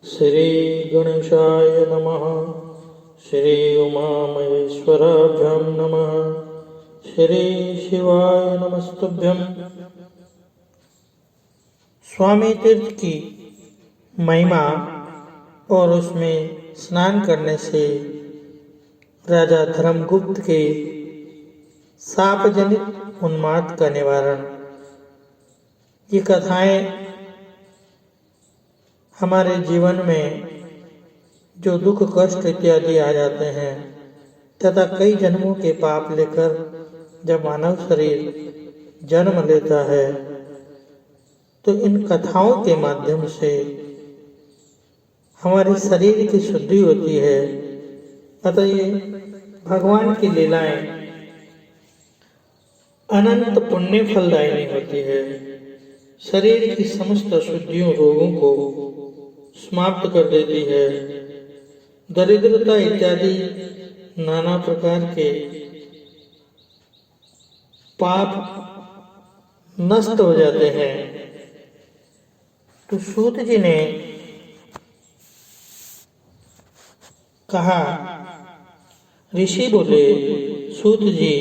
श्री गणेशाय नमः। श्री उमामहेश्वराभ्यां नमः। श्री शिवाय नमस्तुभ्यं। स्वामी तीर्थ की महिमा और उसमें स्नान करने से राजा धर्मगुप्त के शापजनित उन्माद का निवारण। ये कथाएं हमारे जीवन में जो दुख कष्ट इत्यादि आ जाते हैं तथा कई जन्मों के पाप लेकर जब मानव शरीर जन्म लेता है तो इन कथाओं के माध्यम से हमारे शरीर की शुद्धि होती है। अतः ये भगवान की लीलाएं अनंत पुण्य फलदायिनी होती है। शरीर की समस्त अशुद्धियों रोगों को समाप्त कर देती है। दरिद्रता इत्यादि नाना प्रकार के पाप नष्ट हो जाते हैं। तो सूत जी ने कहा, ऋषि बोले, सूत जी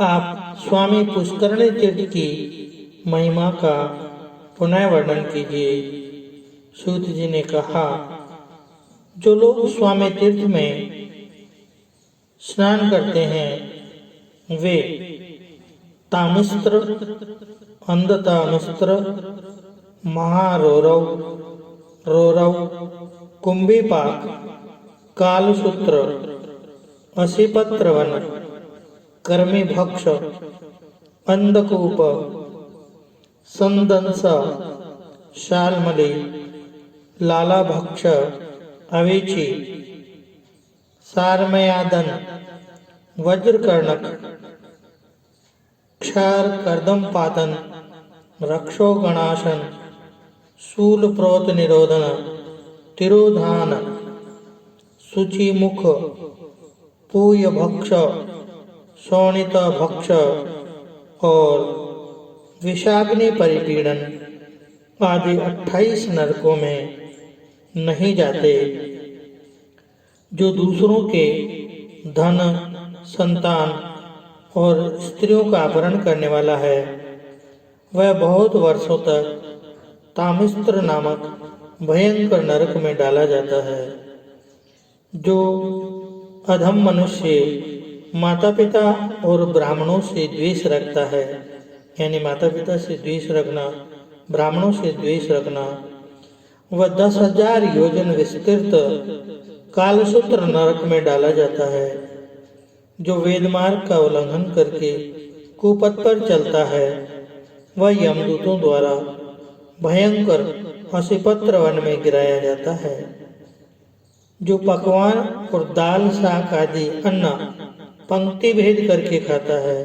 आप स्वामी पुष्करणी तीर्थ की महिमा का पुनः वर्णन कीजिए। सूत जी ने कहा, जो लोग स्वामी तीर्थ में स्नान करते हैं वे तामिस्त्र, अंधतामिस्त्र, महारौरव, रौरव, कुंभीपाक, कालसूत्र, असिपत्रवन, कर्मीभक्ष, अंधकूप, संदंस, शालमली, लालाभक्ष, अवेची, सारमयादन, वज्रकर्णक, क्षार कर्दम पातन, रक्षोगणासन, शूल प्रोत निरोधन, तिरोधान, शुचिमुख, पूय भक्ष, शोणित भक्ष और विषाग्नि परिपीड़न आदि 28 नरकों में नहीं जाते। जो दूसरों के धन, संतान और स्त्रियों का अपहरण करने वाला है वह बहुत वर्षों तक तामिस्त्र नामक भयंकर नरक में डाला जाता है। जो अधम मनुष्य माता पिता और ब्राह्मणों से द्वेष रखता है, यानी माता पिता से द्वेष रखना, ब्राह्मणों से द्वेष रखना, वह 10,000 योजन विस्तृत कालसूत्र नरक में डाला जाता है। जो वेद मार्ग का उल्लंघन करके कुपथ पर चलता है वह यमदूतों द्वारा भयंकर असिपत्र वन में गिराया जाता है। जो पकवान और दाल, शाक आदि अन्न पंक्ति भेद करके खाता है,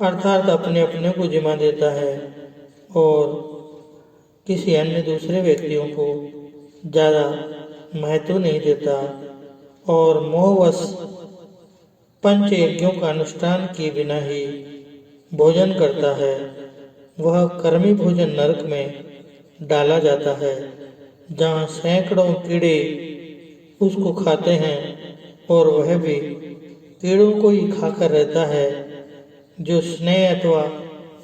अर्थात अपने अपने को जिम्मा देता है और किसी अन्य दूसरे व्यक्तियों को ज़्यादा महत्व नहीं देता और मोहवश पंच यज्ञों का अनुष्ठान किए बिना ही भोजन करता है, वह कर्मी भोजन नरक में डाला जाता है, जहाँ सैकड़ों कीड़े उसको खाते हैं और वह भी कीड़ों को ही खाकर रहता है। जो स्नेह अथवा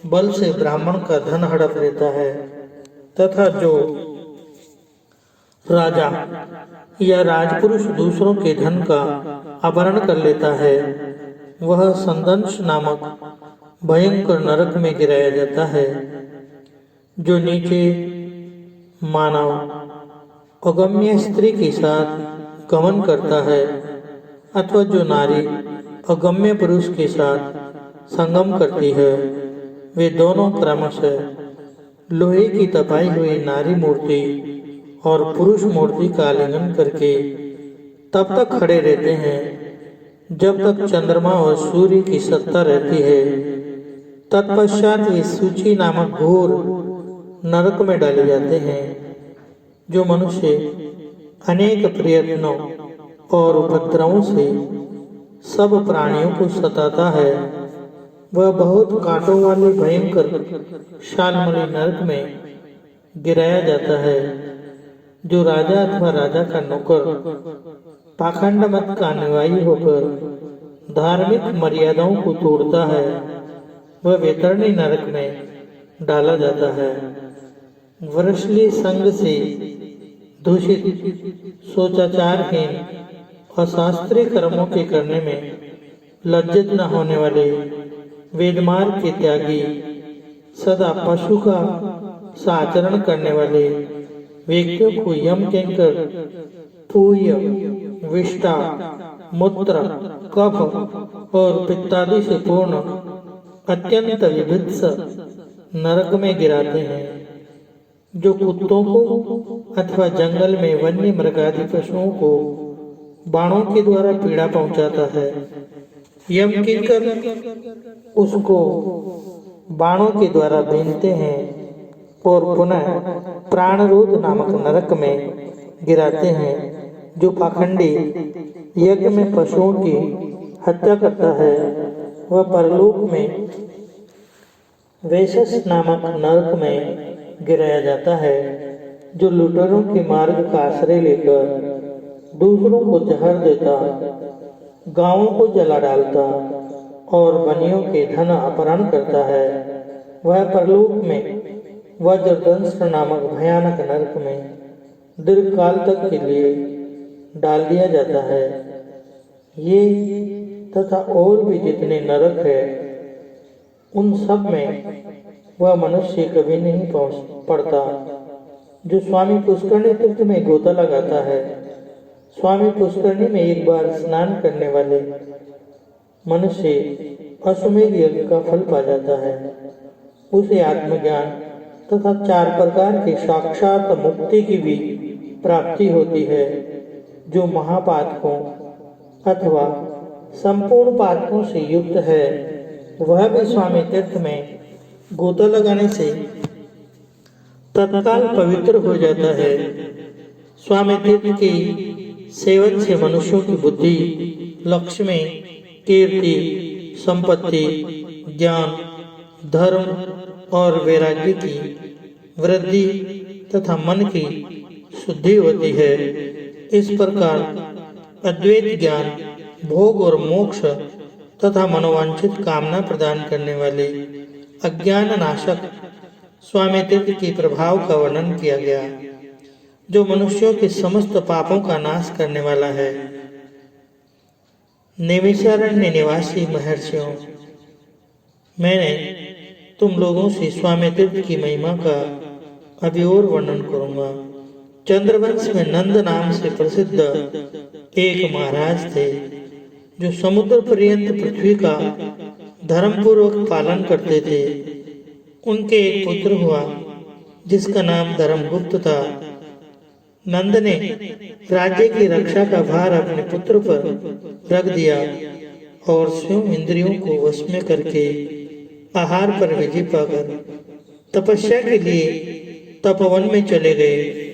बल से ब्राह्मण का धन हड़प लेता है तथा जो राजा या राजपुरुष दूसरों के धन का अपहरण कर लेता है वह संदंश नामक भयंकर नरक में गिराया जाता है। जो नीचे मानव अगम्य स्त्री के साथ गमन करता है अथवा जो नारी अगम्य पुरुष के साथ संगम करती है वे दोनों क्रमशः लोहे की तपाई हुई नारी मूर्ति और पुरुष मूर्ति का आलिंगन करके तब तक खड़े रहते हैं जब तक चंद्रमा और सूर्य की सत्ता रहती है। तत्पश्चात ये सूची नामक घोर नरक में डाले जाते हैं। जो मनुष्य अनेक प्रयत्नों और उपद्रवों से सब प्राणियों को सताता है वह बहुत कांटों वाले भयंकर शालमली नरक में गिराया जाता है। जो राजा अथवा राजा का नौकर पाखंड मत का अनुयायी होकर धार्मिक मर्यादाओं को तोड़ता है, वह वैतरणी नरक में डाला जाता है। वृषली संग से दूषित, सोचाचारहीन और शास्त्रीय कर्मों के करने में लज्जित न होने वाले, वेदमार्ग के त्यागी, सदा पशु का सा आचरण करने वाले व्यक्तियों को यम किंकर पूय, विष्टा, मूत्र, कफ और पित्तादि से पूर्ण अत्यंत विभत्स नरक में गिराते हैं, जो कुत्तों को अथवा जंगल में वन्य मृगादि पशुओं को बाणों के द्वारा पीड़ा पहुंचाता है। यम किंकर उसको बाणों के द्वारा बीनते हैं और पुनः प्राणरोध नामक नरक में गिराते हैं, जो पाखंडी यज्ञ में पशुओं की हत्या करता है। वह परलोक में वैशस नामक नरक में गिराया जाता है, जो लुटेरों के मार्ग का आश्रय लेकर दूसरों को जहर देता, गांवों को जला डालता और बनियों के धन अपहरण करता है। वह परलोक में वज्रदंश नामक भयानक नरक में दीर्घ काल तक के लिए डाल दिया जाता है। ये तथा और भी जितने नरक है, उन सब में वह मनुष्य कभी नहीं पहुंच पड़ता। जो स्वामी पुष्करणी तीर्थ में गोता लगाता है, स्वामी पुष्करणी में एक बार स्नान करने वाले मनुष्य अश्वमेध यज्ञ का फल पा जाता है। उसे आत्मज्ञान तथा 4 प्रकार की साक्षात मुक्ति की भी प्राप्ति होती है। जो महापातकों अथवा संपूर्ण पातकों से युक्त है, वह भी स्वामी तीर्थ में गोता लगाने से तत्काल पवित्र हो जाता है। स्वामी तीर्थ की सेवन से मनुष्यों की बुद्धि, लक्ष्मी, कीर्ति, संपत्ति, ज्ञान, धर्म और वैराग्य की वृद्धि तथा मन की शुद्धि होती है। इस प्रकार अद्वैत ज्ञान, भोग और मोक्ष तथा मनोवांछित कामना प्रदान करने वाले अज्ञान नाशक स्वामी तीर्थ के प्रभाव का वर्णन किया गया, जो मनुष्यों के समस्त पापों का नाश करने वाला है। नैमिषारण्य निवासी महर्षियों, मैंने तुम लोगों से स्वामी तीर्थ की महिमा का अभी और वर्णन करूंगा। चंद्रवंश में नंद नाम से प्रसिद्ध एक महाराज थे, जो समुद्र पर्यंत पृथ्वी का धर्मपूर्वक पालन करते थे। उनके एक पुत्र हुआ, जिसका नाम धर्मगुप्त था। नंद ने राज्य की रक्षा का भार अपने पुत्र पर रख दिया और स्वयं इंद्रियों को वश में करके आहार पर विजय पाकर तपस्या के लिए तपोवन में चले गए।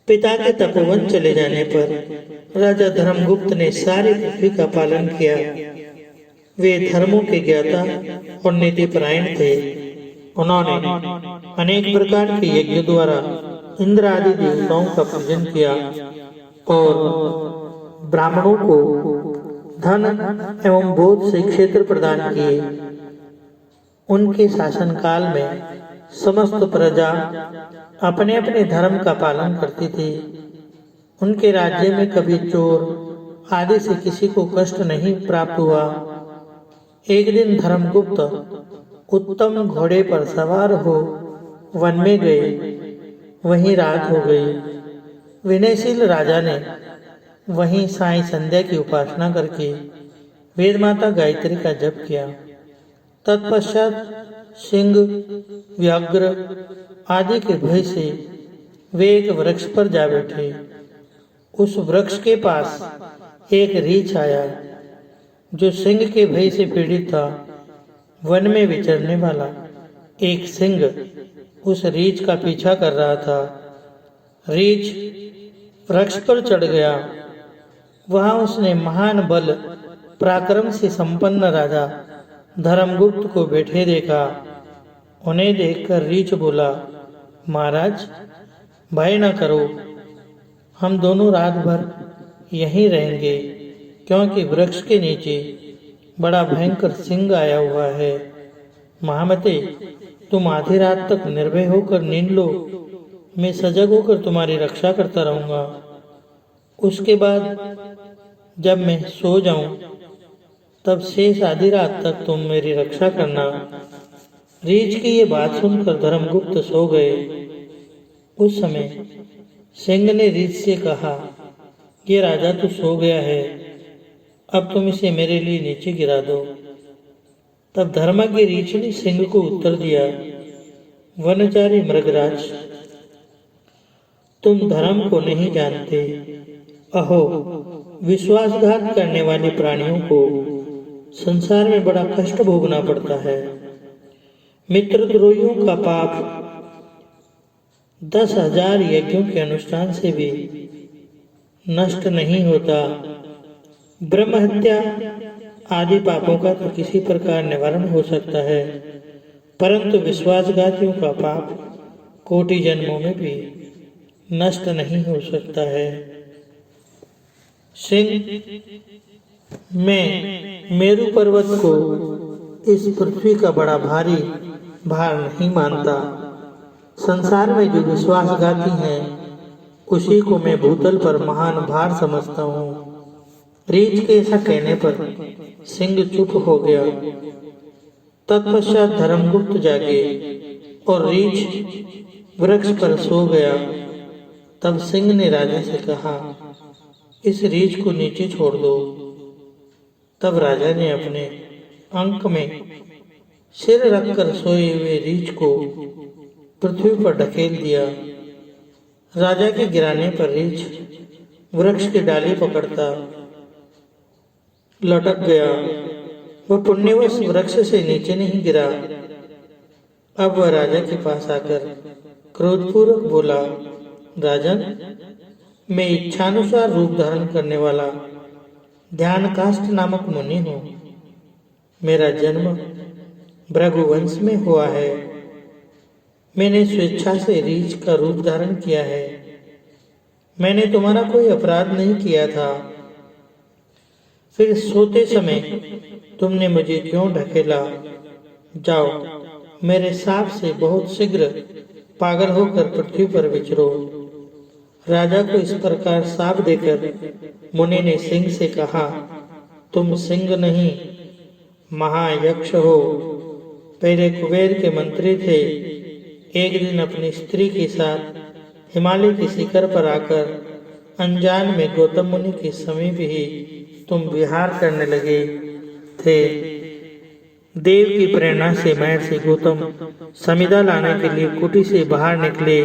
पिता के तपोवन चले जाने पर राजा धर्मगुप्त ने सारी पृथ्वी का पालन किया। वे धर्मों के ज्ञाता और नीतिपरायण थे। उन्होंने अनेक प्रकार के यज्ञ द्वारा इंद्र आदि देवताओं का पूजन किया और ब्राह्मणों को धन एवं बोध से क्षेत्र प्रदान किए। उनके शासनकाल में समस्त प्रजा अपने अपने धर्म का पालन करती थी। उनके राज्य में कभी चोर आदि से किसी को कष्ट नहीं प्राप्त हुआ। एक दिन धर्मगुप्त उत्तम घोड़े पर सवार हो वन में गए। वहीं रात हो गई। विनयशील राजा ने वहीं साई संध्या की उपासना करके वेद माता गायत्री का जप किया। तत्पश्चात सिंह, व्याघ्र आदि के भय से वे एक वृक्ष पर जा बैठे। उस वृक्ष के पास एक रीछ आया, जो सिंह के भय से पीड़ित था। वन में विचरने वाला एक सिंह उस रीछ का पीछा कर रहा था। रीछ वृक्ष पर चढ़ गया। वहां उसने महान बल पराक्रम से संपन्न राजा धर्मगुप्त को बैठे देखा। उन्हें देखकर रीछ बोला, महाराज, भय न करो, हम दोनों रात भर यहीं रहेंगे, क्योंकि वृक्ष के नीचे बड़ा भयंकर सिंह आया हुआ है। महामते, तुम आधी रात तक निर्भय होकर नींद लो, मैं सजग होकर तुम्हारी रक्षा करता रहूंगा। उसके बाद जब मैं सो जाऊं, तब शेष आधी रात तक तुम मेरी रक्षा करना। रीछ की ये बात सुनकर धर्मगुप्त सो गए। उस समय सिंह ने रीछ से कहा, ये राजा तो सो गया है, अब तुम इसे मेरे लिए नीचे गिरा दो। तब धर्मा की रीछ ने सिंह को उत्तर दिया, वनचारी मृगराज, तुम धर्म को नहीं जानते। अहो, विश्वासघात करने वाले प्राणियों को संसार में बड़ा कष्ट भोगना पड़ता है। मित्रद्रोहियों का पाप 10,000 यज्ञों के अनुष्ठान से भी नष्ट नहीं होता। ब्रह्म हत्या आदि पापों का तो किसी प्रकार निवारण हो सकता है, परंतु विश्वासघातियों का पाप कोटि जन्मों में भी नष्ट नहीं हो सकता है। सिंह, मैं मेरु पर्वत को इस पृथ्वी का बड़ा भारी भार नहीं मानता। संसार में जो विश्वासघाती हैं, उसी को मैं भूतल पर महान भार समझता हूँ। रीछ के ऐसा कहने पर सिंह चुप हो गया। तत्पश्चात धर्मगुप्त जागे और रीछ वृक्ष पर सो गया। तब सिंह ने राजा से कहा, इस रीछ को नीचे छोड़ दो। तब राजा ने अपने अंक में सिर रखकर सोए हुए रीछ को पृथ्वी पर ढकेल दिया। राजा के गिराने पर रीछ वृक्ष की डाली पकड़ता लटक गया। वह पुण्यवश वृक्ष से नीचे नहीं गिरा। अब वह राजा के पास आकर क्रोधपूर्वक बोला, राजन, मैं इच्छानुसार रूप धारण करने वाला ध्यानकाष्ठ नामक मुनि हूँ। मेरा जन्म भृगुवंश में हुआ है। मैंने स्वेच्छा से रीछ का रूप धारण किया है। मैंने तुम्हारा कोई अपराध नहीं किया था, फिर सोते समय तुमने मुझे क्यों ढकेला? जाओ, मेरे साप से बहुत शीघ्र पागल होकर पृथ्वी पर विचरो। राजा को इस प्रकार साप देकर मुनि ने सिंह से कहा, तुम सिंह नहीं महायक्ष हो। पहले कुबेर के मंत्री थे। एक दिन अपनी स्त्री के साथ हिमालय के शिखर पर आकर अनजान में गौतम मुनि के समीप ही तुम विहार करने लगे थे। देव की प्रेरणा से महर्षि गौतम समिधा लाने के लिए कुटी से बाहर निकले।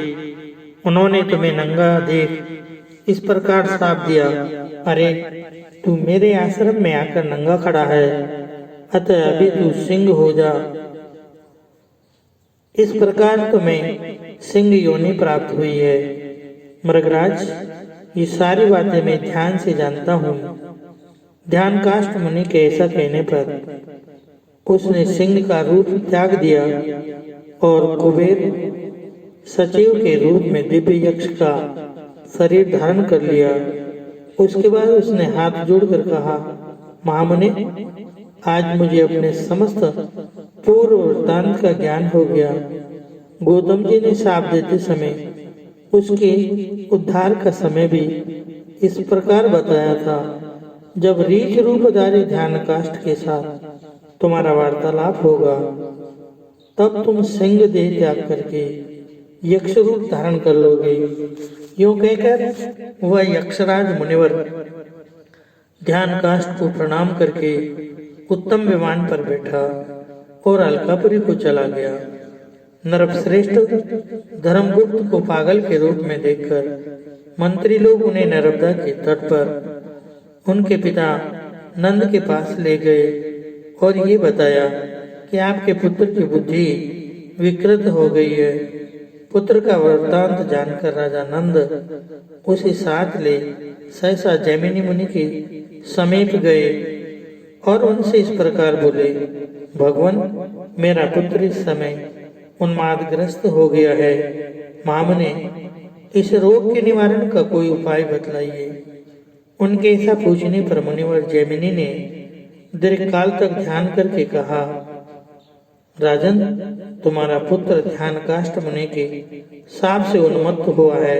उन्होंने तुम्हें नंगा देख इस प्रकार श्राप दिया, अरे तू मेरे आश्रम में आकर नंगा खड़ा है, अतः अभी तू सिंह हो जा। इस प्रकार तुम्हें सिंह योनि प्राप्त हुई है। मृगराज, ये सारी बातें मैं ध्यान से जानता हूँ। ध्यानकाष्ठ मुनि के ऐसा कहने पर उसने सिंह का रूप त्याग दिया और कुबेर सचिव के रूप में दिव्य यक्ष का शरीर धारण कर लिया। उसके बाद उसने हाथ जोड़कर कहा, महामुनि, आज मुझे अपने समस्त पूर्व वृत्तांत का ज्ञान हो गया। गौतम जी ने शाप देते समय उसके उद्धार का समय भी इस प्रकार बताया था। जब रीछ रूपधारी ध्यानकाष्ठ के साथ तुम्हारा वार्तालाप होगा, तब तुम सिंह देह त्याग करके यक्ष रूप धारण कर लोगे। यूं कहकर वह यक्षराज मुनिवर ध्यानकाष्ठ को प्रणाम करके उत्तम विमान पर बैठा और अलकापुरी को चला गया। नरपश्रेष्ठ धर्मगुप्त को पागल के रूप में देखकर मंत्री लोग उन्हें नर्मदा के तट पर उनके पिता नंद के पास ले गए और ये बताया कि आपके पुत्र की बुद्धि विकृत हो गई है। पुत्र का वृत्तांत जानकर राजा नंद उसे साथ ले सहसा जैमिनी मुनि के समीप गए और उनसे इस प्रकार बोले, भगवान, मेरा पुत्र इस समय उन्मादग्रस्त हो गया है। महामुनि, इस रोग के निवारण का कोई उपाय बतलाइए। उनके ऐसा पूछने पर मुनिवर जैमिनी ने दीर्घकाल तक ध्यान करके कहा, राजन, तुम्हारा पुत्र ध्यान काष्ठ मुनि के साप से उन्मत्त हुआ है।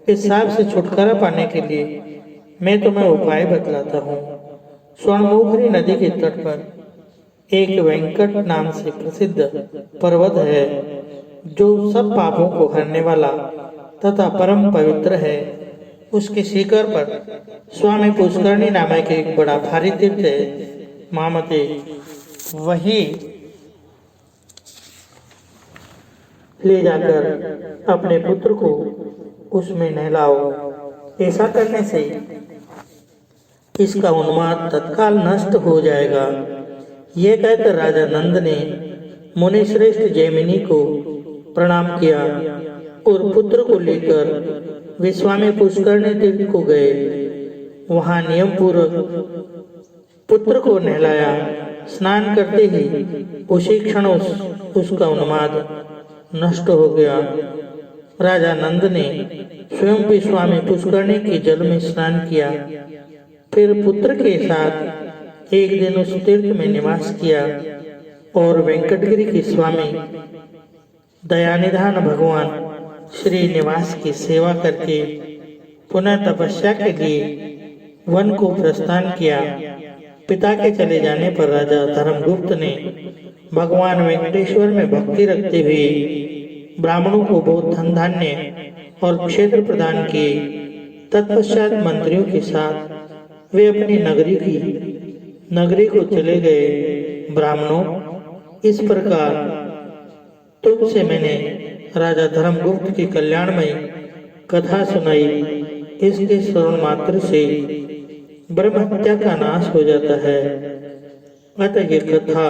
इस साप से छुटकारा पाने के लिए मैं तुम्हें उपाय बतलाता हूँ। स्वर्णमुखरी नदी के तट पर एक वेंकट नाम से प्रसिद्ध पर्वत है, जो सब पापों को हरने वाला तथा परम पवित्र है। उसके शिखर पर स्वामी पुष्करणी नामक एक बड़ा भारी तीर्थ है। मामते वही ले जाकर अपने पुत्र को उसमें नहलाओ। ऐसा करने से इसका उन्माद तत्काल नष्ट हो जाएगा। यह कहकर राजा नंद ने मुनि श्रेष्ठ जैमिनी को प्रणाम किया और पुत्र को लेकर वे स्वामी पुष्करणी तीर्थ को गए। वहां नियम पूर्वक पुत्र को नहलाया। स्नान करते ही उसी क्षण उसका उन्माद नष्ट हो गया। राजा नंद ने स्वयं भी स्वामी पुष्करणी के जल में स्नान किया, फिर पुत्र के साथ एक दिन उस तीर्थ में निवास किया और वेंकटगिरी के स्वामी दयानिधान भगवान श्रीनिवास की सेवा करके पुनः तपस्या के लिए वन को प्रस्थान किया। पिता के चले जाने पर राजा धर्मगुप्त ने भगवान वेंकटेश्वर में भक्ति रखते हुए ब्राह्मणों को बहुत धन धान्य और क्षेत्र प्रदान किए। तत्पश्चात मंत्रियों के साथ वे अपनी नगरी को चले गए। ब्राह्मणों, इस प्रकार तुमसे मैंने राजा धर्मगुप्त की कल्याणमयी कथा सुनाई। इसके श्रवण मात्र से ब्रह्म हत्या का नाश हो जाता है। अतः ये कथा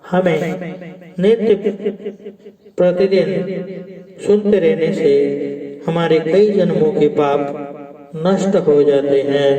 हमें नित्य प्रतिदिन सुनते रहने से हमारे कई जन्मों के पाप नष्ट हो जाते हैं।